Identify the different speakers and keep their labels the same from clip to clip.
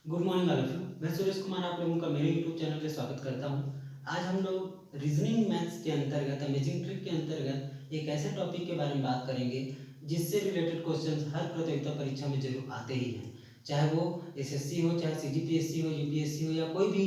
Speaker 1: Good morning all of you. मैं सुरेश कुमार आप लोगों का मेरे यूट्यूब चैनल पे स्वागत करता हूँ। आज हम लोग रीजनिंग मैथ्स के अंतर्गत अमेजिंग ट्रिक के अंतर्गत एक ऐसे टॉपिक के बारे में बात करेंगे जिससे रिलेटेड क्वेश्चंस हर प्रतियोगिता परीक्षा में जरूर आते ही हैं, चाहे वो एसएससी हो, चाहे सीजीपीएससी हो, यूपीएससी हो, या कोई भी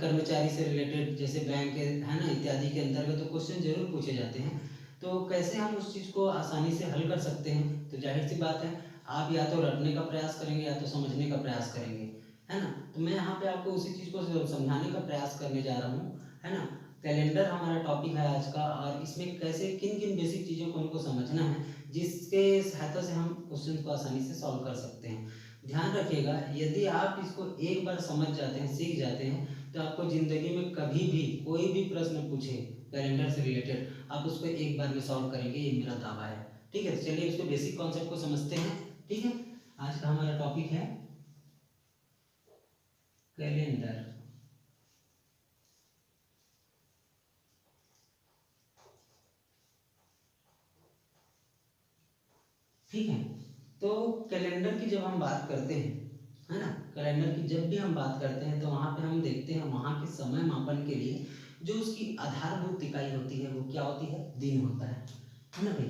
Speaker 1: कर्मचारी से रिलेटेड जैसे बैंक है ना इत्यादि के अंतर्गत तो क्वेश्चन जरूर पूछे जाते हैं। तो कैसे हम उस चीज़ को आसानी से हल कर सकते हैं, तो जाहिर सी बात है आप या तो रटने का प्रयास करेंगे या तो समझने का प्रयास करेंगे, है ना। तो मैं यहाँ पे आपको उसी चीज़ को समझाने का प्रयास करने जा रहा हूँ, है ना। कैलेंडर हमारा टॉपिक है आज का, और इसमें कैसे किन किन बेसिक चीज़ों को हमको समझना है जिसके सहायता से हम क्वेश्चन को आसानी से सॉल्व कर सकते हैं। ध्यान रखिएगा, यदि आप इसको एक बार समझ जाते हैं, सीख जाते हैं, तो आपको ज़िंदगी में कभी भी कोई भी प्रश्न पूछे कैलेंडर से रिलेटेड आप उसको एक बार में सॉल्व करेंगे, ये मेरा दावा है। ठीक है, चलिए उसके बेसिक कॉन्सेप्ट को समझते हैं। ठीक है, आज का हमारा टॉपिक है कैलेंडर। ठीक है, तो कैलेंडर की जब हम बात करते हैं, है ना, कैलेंडर की जब भी हम बात करते हैं तो वहाँ पे हम देखते हैं वहाँ के समय मापन के लिए जो उसकी आधारभूत इकाई होती है वो क्या होती है, दिन होता है ना भाई।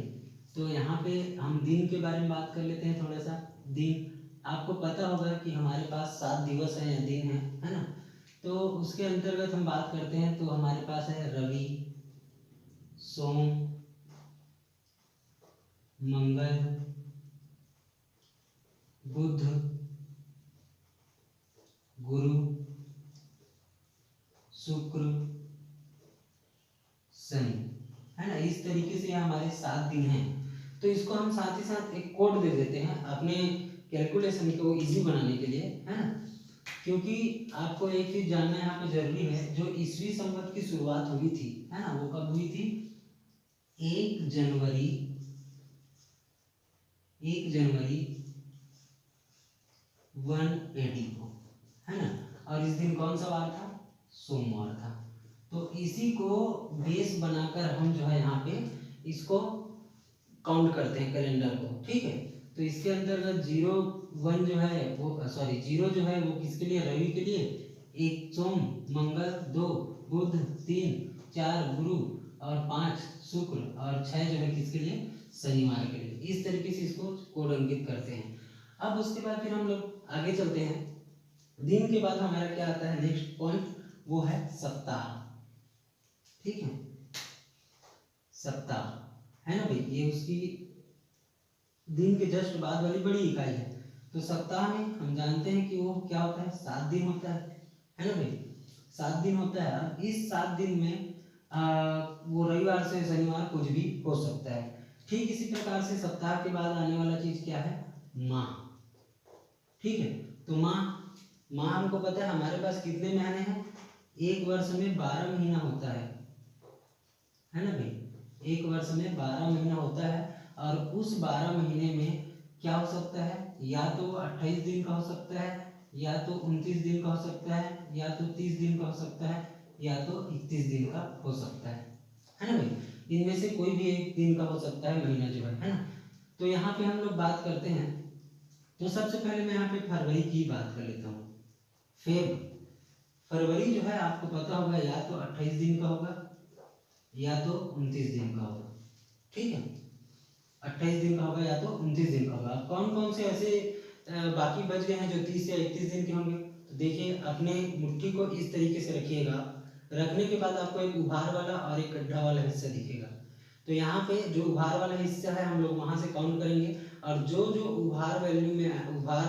Speaker 1: तो यहाँ पे हम दिन के बारे में बात कर लेते हैं थोड़ा सा। दिन आपको पता होगा कि हमारे पास 7 दिवस हैं या दिन है ना। तो उसके अंतर्गत हम बात करते हैं तो हमारे पास है रवि, सोम, मंगल, बुध, गुरु, शुक्र, शनि, है ना। इस तरीके से हमारे 7 दिन हैं। तो इसको हम साथ ही साथ एक कोड दे देते हैं अपने कैलकुलेशन को इजी बनाने के लिए, है ना। क्योंकि आपको एक चीज जानना यहाँ पे जरूरी है, जो ईस्वी संवत की शुरुआत हुई थी, है ना, वो कब हुई थी? 1 जनवरी 180 को, है ना। और इस दिन कौन सा वार था? सोमवार था। तो इसी को बेस बनाकर हम जो है यहाँ पे इसको काउंट करते हैं कैलेंडर को। ठीक है, तो इसके अंतर्गत 0 1 जो है वो सॉरी 0 जो है वो किसके लिए? रवि के लिए, 1 सोम, मंगल, 2 बुध, 3 4 गुरु और 5 शुक्र और 6 जो है किसके लिए? शनिवार के लिए। इस तरीके से इसको कोड अंकित करते हैं। अब उसके बाद फिर हम लोग आगे चलते हैं। दिन के बाद हमारा क्या आता है? नेक्स्ट पॉइंट वो है सप्ताह। ठीक है, सप्ताह, है ना भाई, ये उसकी दिन के जस्ट बाद वाली बड़ी इकाई है। तो सप्ताह में हम जानते हैं कि वो क्या होता है? 7 दिन होता है ना भाई, 7 दिन होता है। अब इस 7 दिन में वो रविवार से शनिवार कुछ भी हो सकता है। ठीक इसी प्रकार से सप्ताह के बाद आने वाला चीज क्या है? माह। ठीक है, तो माह हमको पता है हमारे पास कितने महीने हैं? एक वर्ष में 12 महीना होता है ना भाई। एक वर्ष में 12 महीना होता है, और उस 12 महीने में क्या हो सकता है? या तो 28 दिन का हो सकता है, या तो 29 दिन का हो सकता है, या तो 30 दिन का हो सकता है, या तो 31 दिन का हो सकता है ना भाई। इनमें से कोई भी एक दिन का हो सकता है महीना जो है ना। तो यहाँ पे हम लोग बात करते हैं, तो सबसे पहले मैं यहाँ पे फरवरी की बात कर लेता हूँ। फरवरी जो है आपको पता होगा या तो 28 दिन का होगा या तो 29 दिन का होगा। ठीक है, 28 दिन का होगा या तो 29 दिन का होगा। अब कौन कौन से ऐसे बाकी बच गए हैं जो 30 या 31 दिन के होंगे? तो देखिए, अपने मुट्ठी को इस तरीके से रखिएगा। रखने के बाद आपको एक उभार वाला और एक गड्ढा वाला हिस्सा दिखेगा। तो यहाँ पे जो उभार वाला हिस्सा है हम लोग वहां से काउंट करेंगे, और जो जो उभार वैल्यू में उभार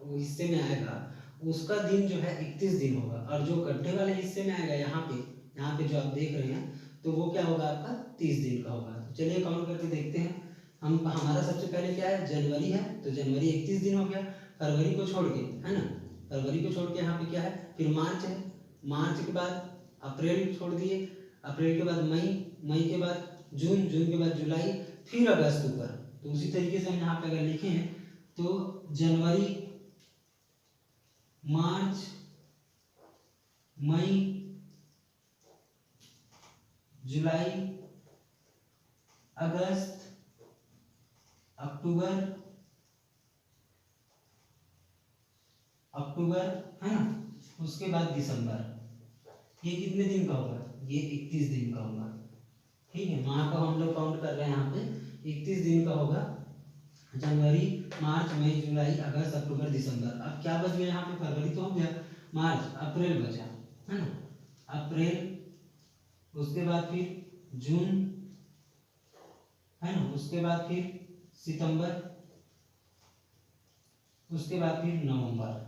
Speaker 1: हिस्से में आएगा उसका दिन जो है 31 दिन होगा, और जो गड्ढे वाले हिस्से में आएगा यहाँ पे जो आप देख रहे हैं, तो वो क्या होगा? आपका 30 दिन का होगा। तो चलिए काउंट करके देखते हैं। हम हमारा सबसे पहले क्या है? जनवरी है, तो जनवरी 31 दिन हो गया फरवरी को छोड़ के, है ना। फरवरी को छोड़ के यहाँ पे क्या है? फिर मार्च है, मार्च के बाद अप्रैल छोड़ दिए, अप्रैल के बाद मई, मई के बाद जून, जून के बाद जुलाई, फिर अगस्त ऊपर। तो उसी तरीके से हम यहाँ पे अगर लिखे हैं तो जनवरी, मार्च, मई, जुलाई, अगस्त, अक्टूबर अक्टूबर, है ना, उसके बाद दिसंबर, ये कितने दिन का होगा, ये 31 दिन का होगा। ठीक है, माह को हम लोग काउंट कर रहे हैं यहाँ पे 31 दिन का होगा। जनवरी, मार्च, मई, जुलाई, अगस्त, अक्टूबर, दिसंबर। अब क्या बच गया यहाँ पे, फरवरी तो हो गया, मार्च, अप्रैल बचा, है ना, अप्रैल, उसके बाद फिर जून, है ना, उसके बाद फिर सितंबर, उसके बाद फिर नवंबर।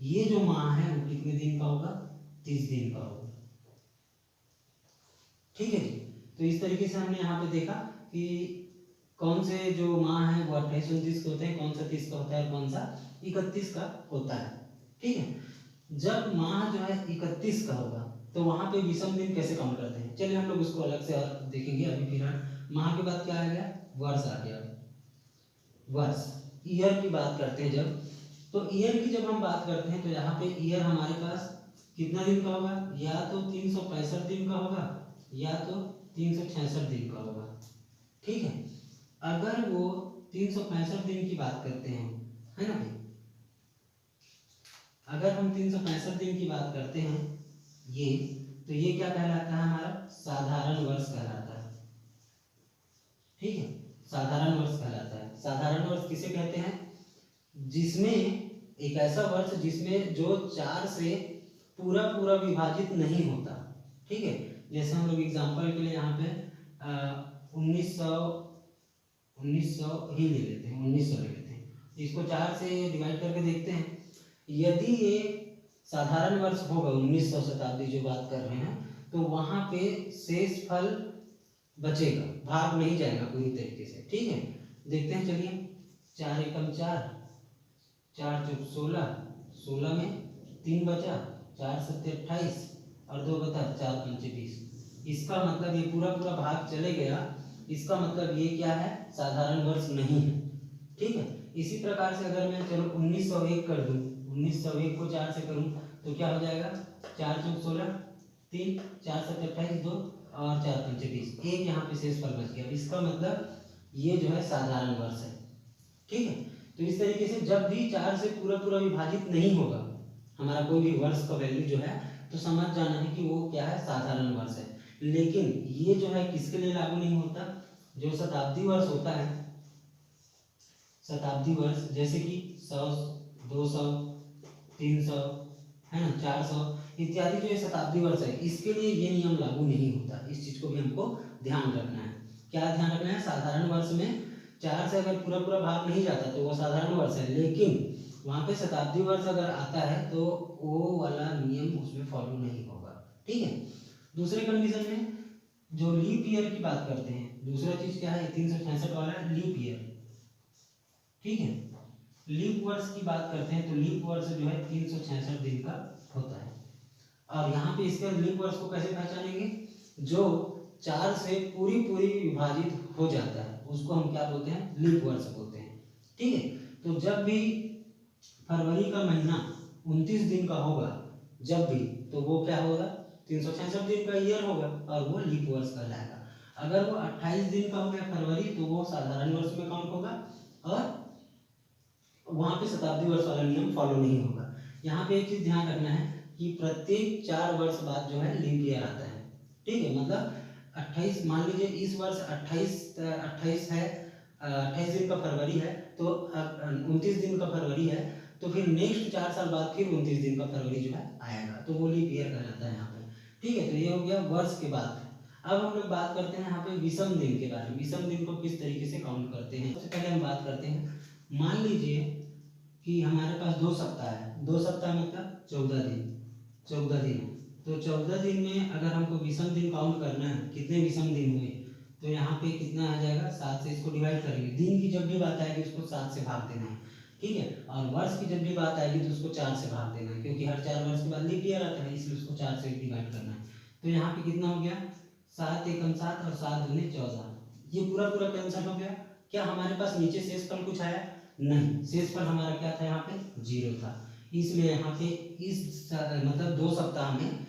Speaker 1: ये जो माह है वो कितने दिन का होगा, 30 दिन का होगा। ठीक है जी। तो इस तरीके से हमने यहाँ पे देखा कि कौन से जो माह है वो 28, 29 के होते हैं, कौन सा 30 का होता है और कौन सा 31 का होता है। ठीक है, जब माह जो है 31 का होगा तो वहां पे विषम दिन कैसे काउंट करते हैं, चलिए हम लोग उसको अलग से और देखेंगे। अभी फिलहाल माह के बाद क्या आ गया, वर्ष आ गया। वर्ष, ईयर की बात करते हैं जब, तो ईयर की जब हम बात करते हैं तो यहाँ पे ईयर हमारे पास कितना दिन का होगा, या तो 365 दिन का होगा या तो 366 दिन का होगा। ठीक है, अगर वो 365 दिन की बात करते हैं, है ना भाई, अगर हम 365 दिन की बात करते हैं ये, तो ये क्या कहलाता है, हमारा साधारण वर्ष कहलाता है। ठीक है, साधारण वर्ष कहलाता है। साधारण वर्ष किसे कहते हैं, जिसमें एक ऐसा वर्ष जिसमें जो 4 से पूरा पूरा विभाजित नहीं होता। ठीक है, जैसे हम लोग एग्जांपल के लिए यहाँ पे 1900 ही ले लेते हैं, 1900 ले लेते हैं, इसको 4 से डिवाइड करके देखते हैं। यदि ये साधारण वर्ष होगा 1900 शताब्दी जो बात कर रहे हैं, तो वहां पे शेष फल बचेगा, भाग नहीं जाएगा पूरी तरीके से। ठीक है, देखते हैं, चलिए 4 एकम 4, 4 चौक 16, 16 में 3 बचा, 4 सत्ते 28 और 2 बचा, 4 पंचे 20। इसका मतलब ये पूरा पूरा भाग चले गया, इसका मतलब ये क्या है, साधारण वर्ष नहीं है। ठीक है, इसी प्रकार से अगर मैं चलो 1901 कर दूं, 1901 को 4 से करूं तो क्या हो जाएगा, 4 चौक 16, 3, 4 सत्ते 28, 2 और 4 पंचे 20, एक यहाँ पे शेष फल बच गया। इसका मतलब ये जो है साधारण वर्ष है। ठीक है, तो इस तरीके से जब भी 4 से पूरा पूरा विभाजित नहीं होगा हमारा कोई भी वर्ष का वैल्यू जो है, तो समझ जाना है कि वो क्या है, साधारण वर्ष है। लेकिन ये जो है किसके लिए लागू नहीं होता, जो शताब्दी वर्ष होता है, शताब्दी वर्ष जैसे कि 100, 200, 300, है ना, 400 इत्यादि जो ये शताब्दी वर्ष है, इसके लिए ये नियम लागू नहीं होता। इस चीज को भी हमको ध्यान रखना है। क्या ध्यान रखना है, साधारण वर्ष में 4 से अगर पूरा पूरा भाग नहीं जाता तो वो साधारण वर्ष है, लेकिन वहां पे शताब्दी वर्ष अगर आता है तो वो वाला नियम उसमें फॉलो नहीं होगा। ठीक है, दूसरे कंडीशन में जो लीप ईयर की बात करते हैं, दूसरा चीज क्या है, 366 वाला लीप ईयर। ठीक है, लीप वर्ष की बात करते हैं तो लीप वर्ष जो है 366 दिन का होता है। और यहाँ पे इसके लीप वर्ष को कैसे पहचानेंगे, जो 4 से पूरी पूरी विभाजित हो जाता है उसको हम क्या बोलते हैं, लीप वर्ष बोलते हैं। ठीक है, तो जब भी फरवरी का महीना 29 दिन का होगा, जब भी, तो वो क्या होगा, 366 दिन का ईयर होगा और वो लीप वर्ष कहलाएगा। अगर वो 28 दिन का हो गया फरवरी, तो वो साधारण वर्ष में काउंट होगा और वहां पे शताब्दी वर्ष वाला नियम फॉलो नहीं होगा। यहाँ पे एक चीज ध्यान रखना है कि प्रत्येक 4 वर्ष बाद जो है लीप ईयर आता है। ठीक है, मतलब 28, मान लीजिए इस वर्ष 28 है, 28 दिन का फरवरी है, तो 29 दिन का फरवरी है, तो फिर नेक्स्ट 4 साल बाद फिर 29 दिन का फरवरी जो है आएगा, तो वो लीप ईयर कहलाता है यहाँ पे। ठीक है, तो ये हो गया वर्ष के बाद। अब हम लोग बात करते हैं यहाँ पे विषम दिन के बारे में, विषम दिन को किस तरीके से काउंट करते हैं। सबसे पहले हम बात करते हैं, मान लीजिए कि हमारे पास 2 सप्ताह है, 2 सप्ताह मतलब 14 दिन, 14 दिन, तो 14 दिन में अगर हमको विषम दिन काउंट करना है, कितने विषम दिन हुए, तो यहाँ पे कितना आ जाएगा, 7 से इसको डिवाइड करेंगे। दिन की जब भी बात आएगी उसको 7 से भाग देना है। ठीक है, और वर्ष की जब भी बात आएगी तो उसको 4 से भाग देना है, क्योंकि हर 4 वर्ष के बाद लीप ईयर आता है, इसलिए उसको 4 से डिवाइड करना है। तो यहाँ पे कितना हो गया, 7 एकम 7 और 7 दूनी 14, ये पूरा पूरा कैंसिल हो गया। क्या हमारे पास नीचे शेष फल कुछ आया, नहीं, शेष फल हमारा क्या था, यहाँ पे 0 था। इसलिए यहाँ पे इस मतलब 2 सप्ताह में,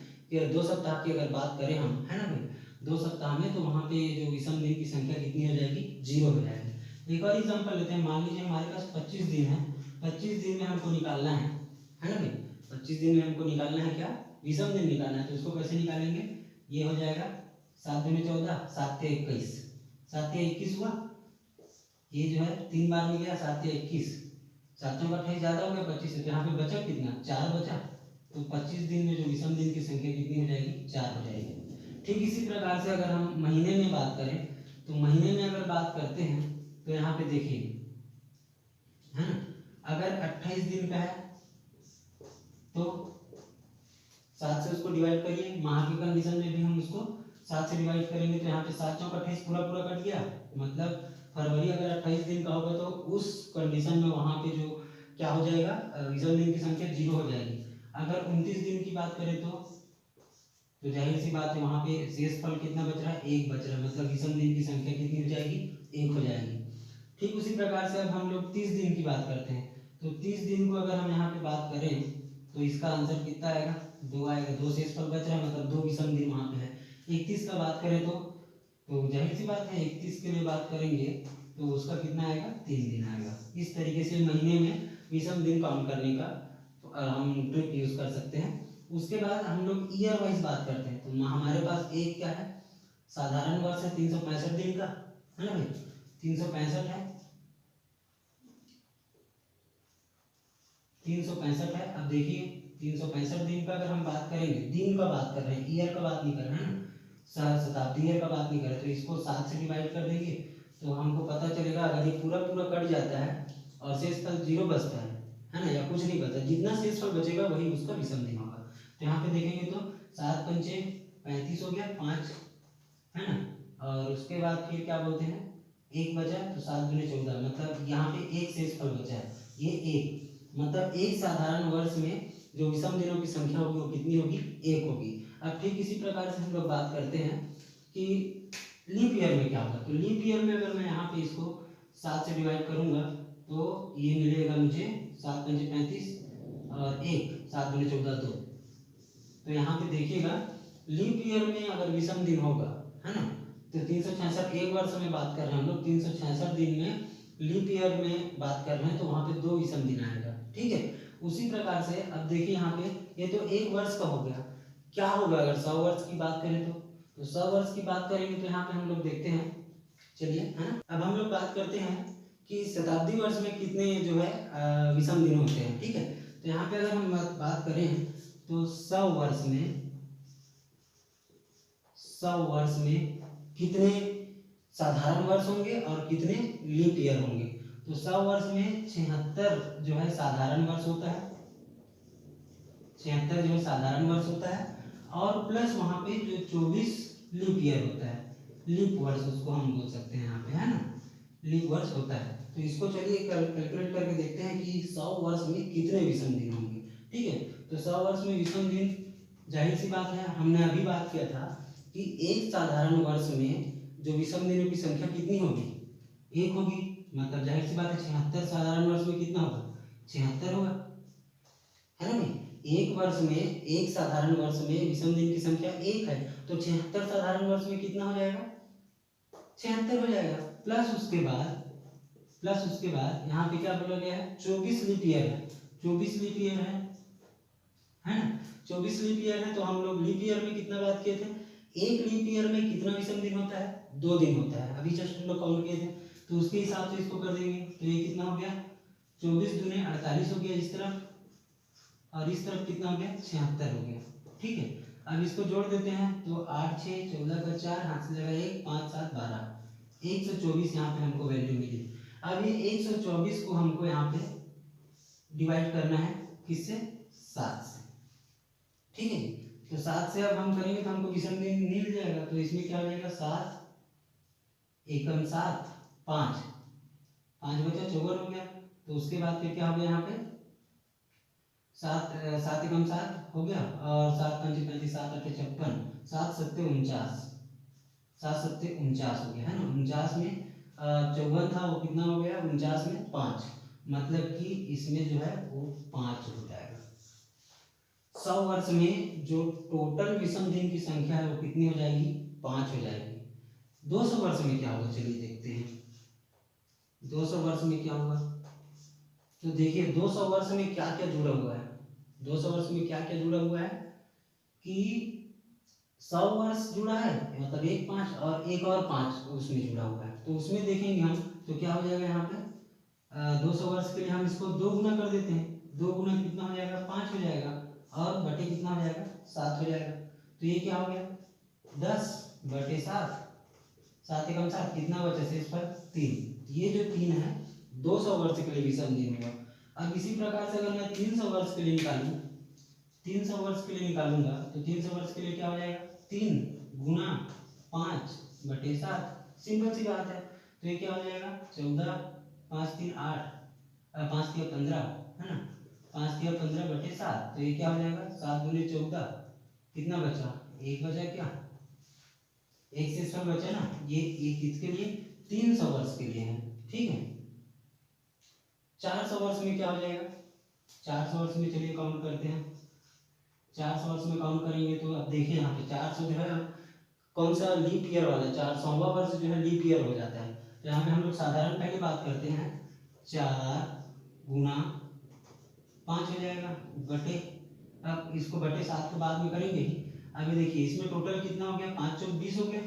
Speaker 1: 2 सप्ताह की अगर बात करें हम, है ना भाई, 2 सप्ताह में, तो वहाँ पे जो विषम दिन की संख्या कितनी हो जाएगी, 0 हो जाएगी। एक और एग्जांपल लेते हैं, मान लीजिए हमारे पास 25 दिन है, 25 दिन में हमको निकालना है है ना भाई। 25 दिन में हमको निकालना है क्या, विषम दिन निकालना है। तो इसको कैसे निकालेंगे, ये हो जाएगा 7 दूनी 14, 7 ते 21, 7 ते 21 हुआ, ये जो है 3 बार में गया, 7 ते 21, 7 चौक 28 ज़्यादा हो गया 25 से, तो यहाँ पे बचा कितना, 4 बचा। तो 25 दिन में जो विषम दिन की संख्या कितनी हो जाएगी, 4 हो जाएगी। ठीक इसी प्रकार से अगर हम महीने में बात करें, तो महीने में अगर बात करते हैं तो यहाँ पे देखिए, है ना, अगर 28 दिन का है तो 7 से उसको डिवाइड करिए, माह की कंडीशन में भी हम उसको 7 से डिवाइड करेंगे, तो यहाँ पे 7 चौक 28 पूरा पूरा कट गया, मतलब फरवरी अगर 28 दिन का होगा तो उस कंडीशन में वहाँ पे जो क्या हो जाएगा, विषम दिन की संख्या 0 हो जाएगी। अगर 29 दिन की बात करें तो जाहिर सी बात है वहाँ पे शेष फल कितना बच रहा है, 1 बच रहा है, मतलब विषम दिन की संख्या कितनी हो जाएगी, 1 हो जाएगी। ठीक उसी प्रकार से अब हम लोग 30 दिन की बात करते हैं, तो 30 दिन को अगर हम यहाँ पे बात करें तो इसका आंसर कितना आएगा, 2 आएगा, 2 शेष फल बच रहा है, मतलब 2 विषम दिन वहाँ पे है। 31 का बात करें तो जाहिर सी बात है 31 के लिए बात करेंगे तो उसका कितना आएगा, 3 दिन आएगा। इस तरीके से महीने में विषम दिन काउंट करने का हम ट्रिक यूज कर सकते हैं। उसके बाद हम लोग ईयर वाइज बात करते हैं, तो हमारे पास एक क्या है, साधारण वर्ष है 365 दिन का, है ना भाई, 365 है, 365 है। अब देखिए 365 दिन का अगर हम बात करेंगे, दिन का बात कर रहे हैं, ईयर का बात नहीं कर रहे हैं ना, शताब्दी ईयर का बात नहीं कर रहे, तो इसको 7 से डिवाइड कर देंगे तो हमको पता चलेगा, अगर ये पूरा पूरा कट जाता है और शेष फल 0 बचता है ना, या कुछ नहीं बचता, जितना शेष फल बचेगा वही उसका विषम दिन होगा। तो यहाँ पे देखेंगे तो 7 पंचे 35 हो गया, 5, है ना, और उसके बाद फिर क्या बोलते हैं, 1 बचा, तो 7 दूनी 14, मतलब यहाँ पे 1 शेष फल बचा है, ये 1, मतलब एक साधारण वर्ष में जो विषम दिनों की संख्या होगी वो कितनी होगी, 1 होगी। अब ठीक इसी प्रकार से हम लोग बात करते हैं कि लीप ईयर में क्या होगा, तो लीप ईयर में अगर मैं यहाँ पे इसको 7 से डिवाइड करूंगा तो ये मिलेगा मुझे 7 पंचे 35 और 1, 7 दूनी 14, 2। तो यहाँ पे देखिएगा लीप ईयर में अगर विषम दिन होगा, है ना, तो 366 एक वर्ष में बात कर रहे हैं हम लोग, 366 दिन में लीप ईयर में बात कर रहे हैं, तो वहाँ पे 2 विषम दिन आएगा। ठीक है, उसी प्रकार से अब देखिए यहाँ पे ये तो 1 वर्ष का हो गया, क्या होगा अगर 100 वर्ष की बात करें तो 100 वर्ष की बात करेंगे तो यहाँ पे हम लोग देखते हैं, चलिए, है ना, अब हम लोग बात करते हैं कि शताब्दी वर्ष में कितने जो है विषम दिन होते हैं। ठीक है, तो यहाँ पे अगर हम बात करें तो 100 वर्ष में कितने साधारण वर्ष होंगे और कितने लीप ईयर होंगे। तो 100 वर्ष में 76 जो है साधारण वर्ष होता है, 76 जो है साधारण वर्ष होता है, और प्लस वहाँ पे जो 24 लीप ईयर होता है, लीप वर्ष उसको हम बोल सकते हैं यहाँ पे, है ना, लीप वर्ष होता है। तो इसको चलिए कैलकुलेट करके देखते हैं कि 100 वर्ष में कितने विषम दिन होंगे। ठीक है, तो 100 वर्ष में विषम दिन, जाहिर सी बात है हमने अभी बात किया था कि एक साधारण वर्ष में जो विषम दिनों की संख्या कितनी होगी, 1 होगी, मतलब जाहिर सी बात है 76 साधारण वर्ष में कितना होगा, 76 होगा, है ना भाई। एक वर्ष में, एक साधारण वर्ष में विषम दिन की संख्या 1 है, तो 76 साधारण वर्ष में कितना हो जाएगा, 76 हो जाएगा। प्लस उसके बाद यहाँ पे क्या बोला गया है, 24 लीप ईयर है, 24 लीप ईयर है ना, 24 लीप ईयर है। तो हम लोग लीप ईयर में कितना बात किए थे, एक लीप ईयर में कितना विषम दिन होता है, 2 दिन होता है, अभी जस्ट हम लोग काउंट किए थे, तो उसके हिसाब से इसको कर देंगे, तो ये कितना हो गया, 24 दूने 48 हो गया इस तरफ, और इस तरफ कितना हो गया, 76 हो गया। ठीक है, अब इसको जोड़ देते हैं, तो 8 6 14 का 4, हाथ से लगा 1 5 7 12, 124 यहाँ पे हमको वैल्यू मिली। अब ये 124 को हमको यहाँ पे डिवाइड करना है किससे, 7 से। ठीक है, तो 7 से अब हम करेंगे तो हमको विषम दिन मिल जाएगा, तो इसमें क्या हो जाएगा, 7 एकम 7 5 5 बचा, 54 हो गया। तो उसके बाद फिर क्या हो गया यहाँ पे, 7 एकम 7 हो गया, और 7 पंचे 35, 7 अठे 56, 7 सत्ते 49, 7 सत्ते 49 हो गया, है ना। 49 में 54 था, वो कितना हो गया, 49 में 5, मतलब कि इसमें जो है वो 5 हो जाएगा। 100 वर्ष में जो टोटल विषम दिन की संख्या है वो कितनी हो जाएगी, 5 हो जाएगी। 200 वर्ष में क्या होगा, चलिए देखते हैं 200 वर्ष में क्या होगा। तो देखिए 200 वर्ष में क्या क्या जुड़ा हुआ है, 200 वर्ष में क्या क्या जुड़ा हुआ है कि 100 वर्ष जुड़ा है, मतलब एक 5 और एक और 5 उसमें जुड़ा हुआ है। तो उसमें देखेंगे हम तो क्या हो जाएगा यहाँ पे 200 वर्ष के लिए हम इसको 2 गुना कर देते हैं। 2 गुना कितना हो जाएगा 5 हो जाएगा और बटे कितना हो जाएगा 7 हो जाएगा। तो ये क्या हो गया 10 बटे 7, 7 एकम 7, कितना बचा शेष पर 3। ये जो 3 है 200 वर्ष के लिए विषम दिन होगा। अब इसी प्रकार से अगर मैं 300 वर्ष के लिए निकालूं, 300 वर्ष के लिए निकालूंगा तो 300 वर्ष के लिए क्या हो जाएगा 3 गुना 5 बटे 7, सिंपल सी बात है। तो ये क्या हो जाएगा 14, 5 3 8, 5 3 15 है ना, 5 3 15 बटे 7। तो ये क्या हो जाएगा 7 दूनी 14, कितना बचा 1 बचा, क्या 1 से 100 बचा ना। ये एक किसके लिए 300 वर्ष के लिए है, ठीक है। 400 वर्ष में क्या हो जाएगा 400 वर्ष में चलिए काउंट करते हैं। 400 वर्ष में काउंट करेंगे तो अब देखिए यहाँ पे 400 जो है कौन सा लीप ईयर वाला 400वां वर्ष जो है लीप ईयर हो जाता है। तो यहाँ पे हम लोग साधारण पहले बात करते हैं 4 गुना 5 हो जाएगा बटे, अब इसको बटे 7 के बाद में करेंगे ही। अभी देखिए इसमें टोटल कितना हो गया 5 चौक 20 हो गया,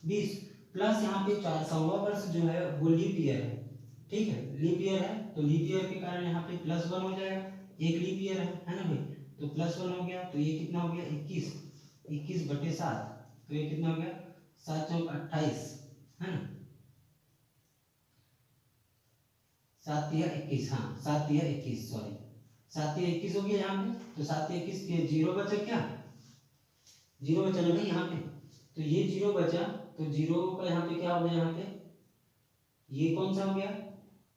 Speaker 1: 20 प्लस यहाँ पे 400वां वर्ष जो है वो लीप ईयर है, ठीक है। लीप ईयर है तो लीप ईयर के कारण यहाँ पे +1 हो जाएगा, एक लीप ईयर है ना भाई, तो +1 हो गया। तो ये कितना हो गया 21, 21 बटे 7, तो ये कितना हो गया 7 चौक 28 है ना, 7 तिया 21, हाँ 7 तिया 21, सॉरी 7 तिया 21 हो गया यहाँ पे। तो 7 तिया 21 के 0 बचा, क्या 0 बचा ना भाई यहाँ पे, तो ये 0 बचा। तो 0 का यहाँ पे क्या हो गया, यहाँ पे ये कौन सा हो गया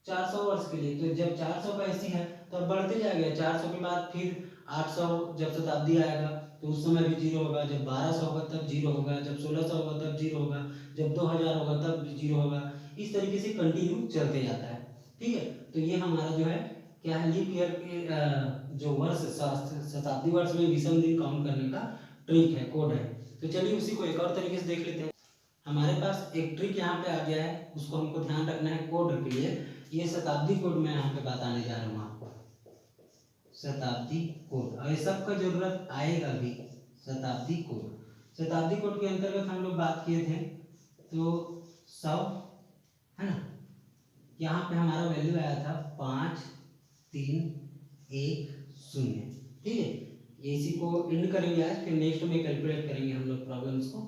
Speaker 1: 400 वर्ष के लिए। तो जब 400 का ऐसी है तो अब बढ़ते जाएगा, 400 के बाद फिर 800 जब शताब्दी आएगा तो उस समय भी 0 होगा, जब 1200 होगा तब 0 होगा, जब 1600 होगा तब 0 होगा, जब 2000 होगा तब 0 होगा। इस तरीके से कंटिन्यू चलते जाता है, ठीक है। तो ये हमारा जो है क्या है लीप ईयर के जो वर्ष शताब्दी वर्ष में विषम दिन काउंट करने का ट्रिक है, कोड है। तो चलिए उसी को एक और तरीके से देख लेते हैं। हमारे पास एक ट्रिक यहाँ पे आ गया है, उसको हमको ध्यान रखना है कोड के लिए। ये शताब्दी कोड मैं यहाँ पे बताने जा रहा हूँ आपको, शताब्दी कोड, और ये सबका जरूरत आएगा भी। शताब्दी कोड, शताब्दी कोड के अंतर्गत हम लोग बात किए थे तो 100 है ना, यहाँ पे हमारा वैल्यू आया था 5 3 1 0, ठीक है। ये इसी को एंड करेंगे आज, फिर नेक्स्ट में कैलकुलेट करेंगे हम लोग प्रॉब्लम्स को।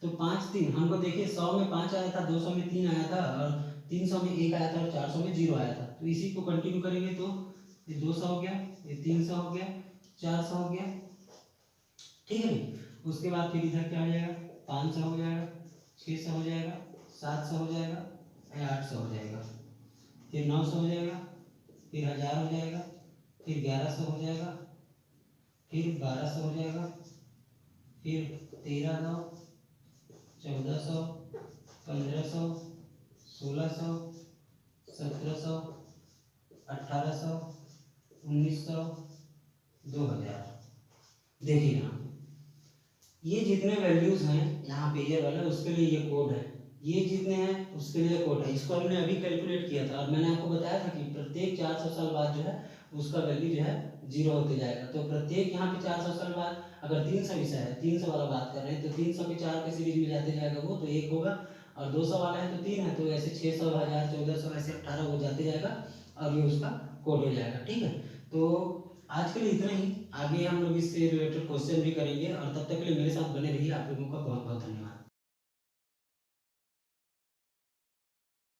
Speaker 1: तो 5 3 हमको देखिए 100 में 5 आया था, 200 में 3 आया था, और 300 में 1 आया था, और 400 में 0 आया था। तो इसी को कंटिन्यू करेंगे तो ये 200 हो गया, ये 300 हो गया, 400 हो गया, ठीक है। उसके बाद फिर इधर क्या हो जाएगा 500 हो जाएगा, 600 हो जाएगा, 700 हो जाएगा, 800 हो जाएगा, फिर 900 हो जाएगा, फिर 1000 हो जाएगा, फिर 1100 हो जाएगा, फिर 1200 हो जाएगा, फिर 1300, 1400, 1500, 1600, 1700, 1800, 1900, 2000। देखिए ना ये जितने वैल्यूज हैं यहाँ पे ईयर वाला उसके लिए ये कोड है, ये जितने हैं उसके लिए कोड है। इसको हमने अभी कैलकुलेट किया था और मैंने आपको बताया था कि प्रत्येक 400 साल बाद जो है उसका वैल्यू जो है 0 होते जाएगा। तो प्रत्येक यहाँ पे 400 साल बाद अगर 300 विषय है, 300 वाला बात कर रहे हैं, तो 300 के 4 के सीरीज में जाते जाएगा वो, तो 1 होगा, और 200 वाला है तो 3 है, तो ऐसे 600, 1000, 1400 ऐसे 18 हो जाते जाएगा, और ये उसका कोड हो जाएगा, ठीक है। तो आज के लिए इतना ही, आगे हम लोग इससे रिलेटेड क्वेश्चन भी करेंगे, और तब तक के लिए मेरे साथ बने रहिए। आप लोगों का बहुत बहुत धन्यवाद।